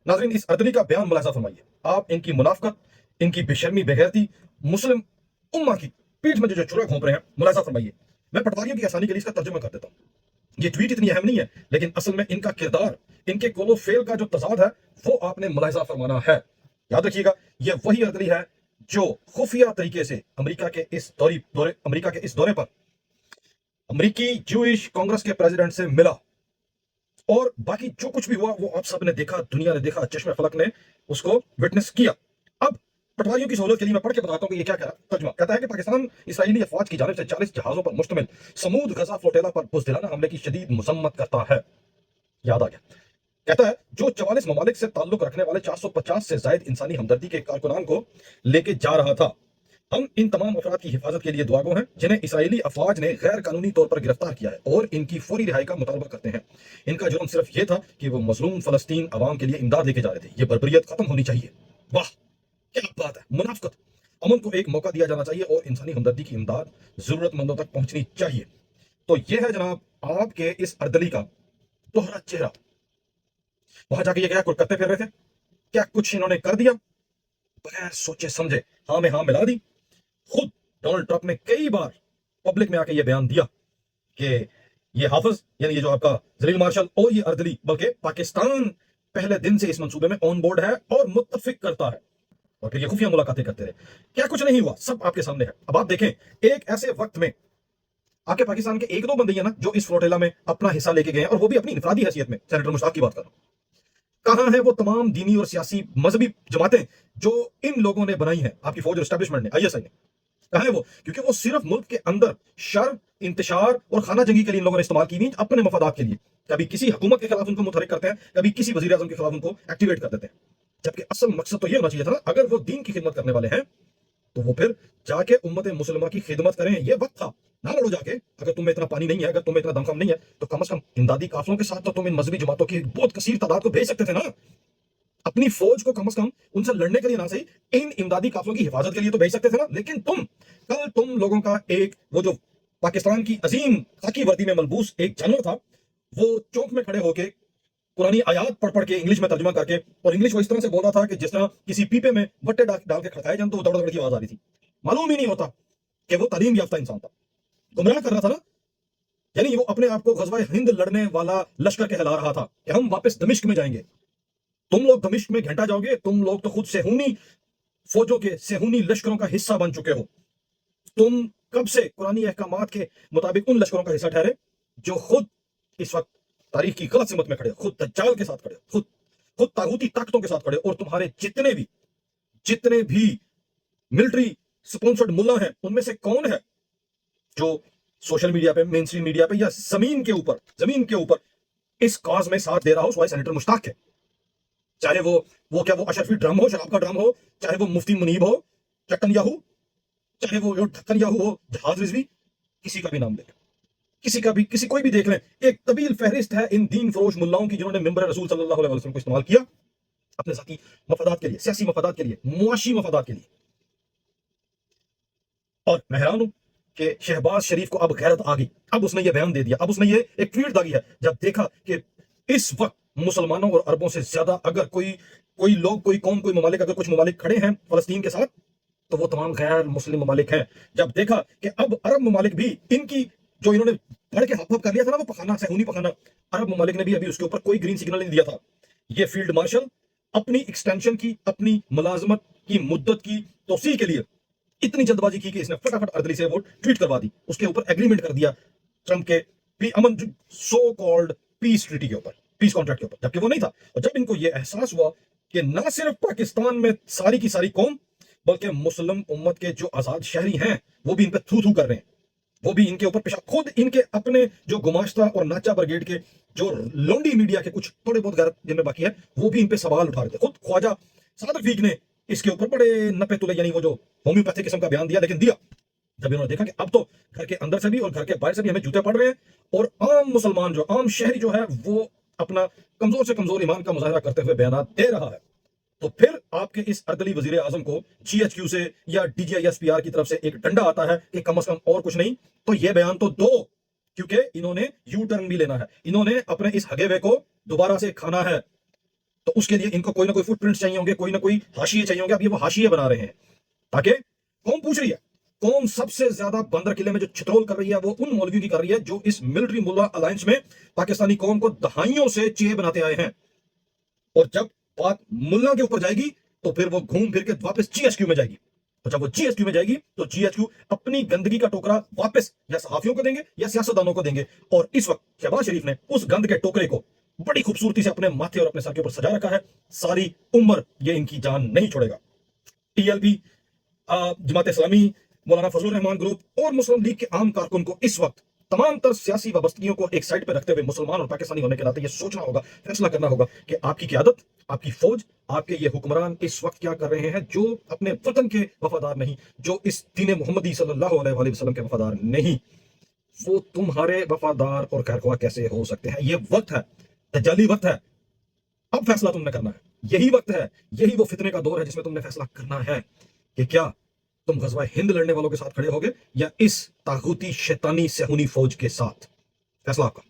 नाज़रीन, इस अर्दली का बयान मुलाहिज़ा फरमाइए। आप इनकी मुनाफ़क़त, इनकी बेशर्मी, बेगैरती, मुस्लिम उम्मा की पीठ में जो चुरा घोंप रहे हैं, मुलाहिज़ा फरमाइए। मैं पटवारियों की आसानी के लिए इसका तर्जुमा कर देता हूँ। ये ट्वीट इतनी अहम नहीं है, लेकिन असल में इनका किरदार, इनके कौलो फेल का जो तज़ाद है, वो आपने मुलाहिज़ा फरमाना है। याद रखिएगा, ये वही अर्दली है जो खुफिया तरीके से अमेरिका के इस दौरे पर अमेरिकी ज्यूइश कांग्रेस के प्रेसिडेंट से मिला, और बाकी जो कुछ भी हुआ वो आप सब ने देखा, दुनिया ने देखा, चश्मे फलक ने उसको विटनेस किया। अब पटवारियों की सहूलत के लिए मैं पढ़ के बताता हूँ कि ये क्या कह रहा। तर्जुमा कहता है कि पाकिस्तान इसराइली अफवाज की जानिब से 40 जहाजों पर मुश्तमिल समूद गजा फ्लोटेला पर बुज़दिलाना हमले की शदीद मजम्मत करता है। याद आ गया। कहता है, जो 44 ममालिक से ताल्लुक रखने वाले 450 से जायद इंसानी हमदर्दी के कारकुनान को लेके जा रहा था। हम इन तमाम अफराद की हिफाजत के लिए दुआगो हैं जिन्हें इसराइली अफवाज ने गैर कानूनी तौर पर गिरफ्तार किया है, और इनकी फौरी रिहाई का मुतालबा करते हैं। इनका जुर्म सिर्फ ये था कि वो मजलूम फलस्तीन अवाम के लिए इमदाद लेके जा रहे थे। ये बर्बरियत खत्म होनी चाहिए। वाह, क्या बात है। मुनाफिकत। अमन को एक मौका दिया जाना चाहिए और इंसानी हमदर्दी की इमदाद जरूरतमंदों तक पहुंचनी चाहिए। तो यह है जनाब आपके इस अर्दली का दोहरा चेहरा। वहां जाके ये क्या कुछ करते फिर रहे थे? क्या कुछ इन्होंने कर दिया? बगैर सोचे समझे हाँ में हाँ मिला दी। खुद डोनाल्ड ट्रंप ने कई बार पब्लिक में आके ये बयान दिया कि ये हाफिज, यानी ये जो आपका जलील मार्शल और ये अर्दली, बल्कि पाकिस्तान पहले दिन से इस मंसूबे में ऑन बोर्ड है और मुत्तफिक करता है। और फिर ये खुफिया मुलाकातें करते रहे। क्या कुछ नहीं हुआ, सब आपके सामने है। अब आप देखें, एक ऐसे वक्त में आपके पाकिस्तान के एक दो बंदे हैं ना जो इस फ्लोटेला में अपना हिस्सा लेके गए हैं, और वो भी अपनी इनफरादी हैसियत में। सेनेटर मुश्ताक की बात कर रहा हूं। कहां है वो तमाम दीनी और सियासी मजहबी जमातें जो इन लोगों ने बनाई हैं, आपकी फौज और एस्टेब्लिशमेंट ने, आईएसआई ने? कहां है वो? क्योंकि वो सिर्फ मुल्क के अंदर शर, इंतशार और खाना जंगी के लिए इन लोगों ने इस्तेमाल की नहीं, अपने मफादात के लिए। कभी किसी हुकूमत के खिलाफ उनको मुतहरिक करते हैं, कभी किसी वजीर आजम के खिलाफ उनको एक्टिवेट कर देते हैं। जबकि असल मकसद तो ये होना चाहिए था, अगर वो दीन की खिदमत करने वाले हैं तो वो फिर जाके उम्मत मुसलमा की खिदमत करें। ये वक्त था। ना लड़ो जाके। अगर तुम्हें इतना पानी नहीं है, अगर तुम्हें इतना दमखम नहीं है, तो कम से कम इमदादी काफिलों के साथ तो तुम इन मजहबी जमातों की बहुत कसीर तादाद को भेज सकते थे ना। अपनी फौज को कम से कम उनसे लड़ने के लिए ना सही, इन इमदादी काफिलों की हिफाजत के लिए तो भेज सकते थे ना। लेकिन कल तुम लोगों का एक वो जो पाकिस्तान की अजीम खाकी वर्दी में मलबूस एक जानवर था, वो चौक में खड़े होके पुरानी आयात पढ़ पढ़ के इंग्लिश में तर्जुमा करके, और इंग्लिश वो इस तरह से बोल रहा था कि जिस तरह किसी पीपे में बट्टे डाल के खड़काए जाए तो दौड़ दौड़ की आवाज आ रही थी। मालूम ही नहीं होता कि वो तालीम याफ्ता इंसान था। गुमराह कर रहा था ना। यानी वो अपने आप को गजवा हिंद लड़ने वाला लश्कर कहला रहा था कि हम वापस दमिश्क में जाएंगे। तुम लोग दमिश्क में घंटा जाओगे? तुम लोग तो खुद सेहूनी फौजों के, सेहूनी लश्करों का हिस्सा बन चुके हो। तुम कब से कुरानी अहकामात के मुताबिक उन लश्करों का हिस्सा ठहरे जो खुद इस वक्त तारीख की गलत सिमत में खड़े, खुद दज्जाल के साथ खड़े, खुद तागूती ताकतों के साथ खड़े। और तुम्हारे जितने भी मिलिट्री स्पॉन्सर्ड मुल्ला हैं, उनमें से कौन है जो सोशल मीडिया पे, मेन स्ट्रीम मीडिया पे, या जमीन के ऊपर इस कॉज में साथ दे रहा हो सिवाय सेनेटर मुश्ताक के? चाहे वो क्या वो अशरफी ड्रम हो, शराब का ड्रम हो, चाहे वो मुफ्ती मुनीब हो, चट्टन याहू, चाहे वो ढक्कन याहू हो, जहाज रिजवी, किसी का भी नाम देख, किसी कोई भी देख लें। एक तवील फहरिस्त है इन दीन फरोश मुल्लाओं की जिन्होंने मिंबर रसूल सल्लल्लाहु अलैहि वसल्लम को इस्तेमाल किया अपने जाती मफादात के लिए, सियासी मफादात के लिए, मुआशी मफादात के लिए। और मैं हैरान हूं कि शहबाज शरीफ को अब गैरत आ गई। अब उसने ये बयान दे दिया, अब उसने ये एक ट्वीट दागी है, जब देखा कि इस वक्त मुसलमानों और अरबों से ज्यादा अगर कोई लोग, कोई कौम, कोई ममालिक, अगर कुछ ममालिक खड़े हैं फलस्तीन के साथ, तो वो तमाम गैर मुस्लिम ममालिक हैं। जब देखा कि अब अरब ममालिक भी इनकी जो इन्होंने पढ़ के हाथ कर लिया था ना, वो पखाना, सहूनी पखाना, अरब ममालिक ने भी अभी उसके ऊपर कोई ग्रीन सिग्नल नहीं दिया था। ये फील्ड मार्शल अपनी एक्सटेंशन की, अपनी मुलाजमत की मुद्दत की तोसी के लिए इतनी जल्दबाजी की कि इसने फटाफट अर्दली से वो ट्वीट करवा दी, उसके ऊपर एग्रीमेंट कर दिया ट्रंप के अमन सो कॉल्ड पीस ट्रीटी के ऊपर, पीस कॉन्ट्रैक्ट के ऊपर, जबकि वो नहीं था। और जब इनको ये एहसास हुआ कि ना सिर्फ पाकिस्तान में सारी की सारी कौम, बल्कि मुस्लिम उम्मत के जो आजाद शहरी हैं वो भी इन पे थू थू कर रहे हैं, वो भी इनके ऊपर पेशा, खुद इनके अपने जो गुमाश्ता और नाचा ब्रिगेड के जो लोंडी मीडिया के कुछ थोड़े बहुत गैरत जिनमें बाकी है, वो भी इन पे सवाल उठा रहे थे। खुद ख्वाजा सादिक फीक ने इसके ऊपर बड़े नपे तुले, यानी वो जो होम्योपैथी किस्म का बयान दिया, लेकिन दिया जब इन्होंने देखा कि अब तो घर के अंदर से भी और घर के बाहर से भी हमें जूते पड़ रहे हैं, और आम मुसलमान जो आम शहरी जो है वो अपना कमजोर से कमजोर ईमान का मुजाहरा करते हुए बयान दे रहा है, तो फिर आपके इस अर्दली वजीर आजम को जीएचक्यू से या डीजीआईएसपीआर की तरफ से एक डंडा आता है कि कम से कम और कुछ नहीं तो ये बयान तो दो, क्योंकि इन्होंने यू टर्न भी लेना है, इन्होंने अपने इस हगेवे को दोबारा से खाना है। तो उसके लिए इनको कोई ना कोई फुटप्रिंट्स चाहिए होंगे, कोई ना कोई हाशिए चाहिए होंगे। अब ये वो हाशिए बना रहे हैं ताकि कौम पूछ रही है, कौम सबसे ज्यादा बंदर किले में जो छितरोल कर रही है वो उन मौलवियों की कर रही है जो इस मिलिट्री मुल्ला अलायंस में पाकिस्तानी कौम को दहाइयों से चेह बनाते आए हैं। और जब बात मुल्ला के ऊपर जाएगी तो फिर वो घूम फिर के वापस जीएचक्यू में जाएगी। और जब वो जीएचक्यू में जाएगी तो जीएचक्यू अपनी गंदगी का टोकरा वापस या सहाफियों को देंगे या सियासतदानों को देंगे। और इस वक्त शहबाज शरीफ ने उस गंद के टोकरे को बड़ी खूबसूरती से अपने माथे और अपने सर के ऊपर सजा रखा है। सारी उम्र ये इनकी जान नहीं छोड़ेगा। टीएलपी, जमात इस्लामी, मौलाना फजलुर रहमान ग्रुप और मुस्लिम लीग के आम कारकुन को इस वक्त तमाम तर सियासी वाबस्तगियों को एक साइड पर रखते हुए मुसलमान और पाकिस्तानी होने के नाते ये सोचना होगा, फैसला करना होगा कि आपकी क़यादत, आपकी फौज, आपके ये हुक्मरान इस वक्त क्या कर रहे हैं, जो अपने वतन के वफादार नहीं, जो इस दीन मोहम्मदी सल्लल्लाहु अलैहि वसल्लम के वफादार नहीं, वो तुम्हारे वफादार और खैरख्वाह कैसे हो सकते हैं। ये वक्त है, तजाली वक्त है, अब फैसला तुमने करना है। यही वक्त है, यही वो फितने का दौर है जिसमें तुमने फैसला करना है कि क्या तुम गज़वा हिंद लड़ने वालों के साथ खड़े होगे या इस तागूती शैतानी सहूनी फौज के साथ। फैसला आपका।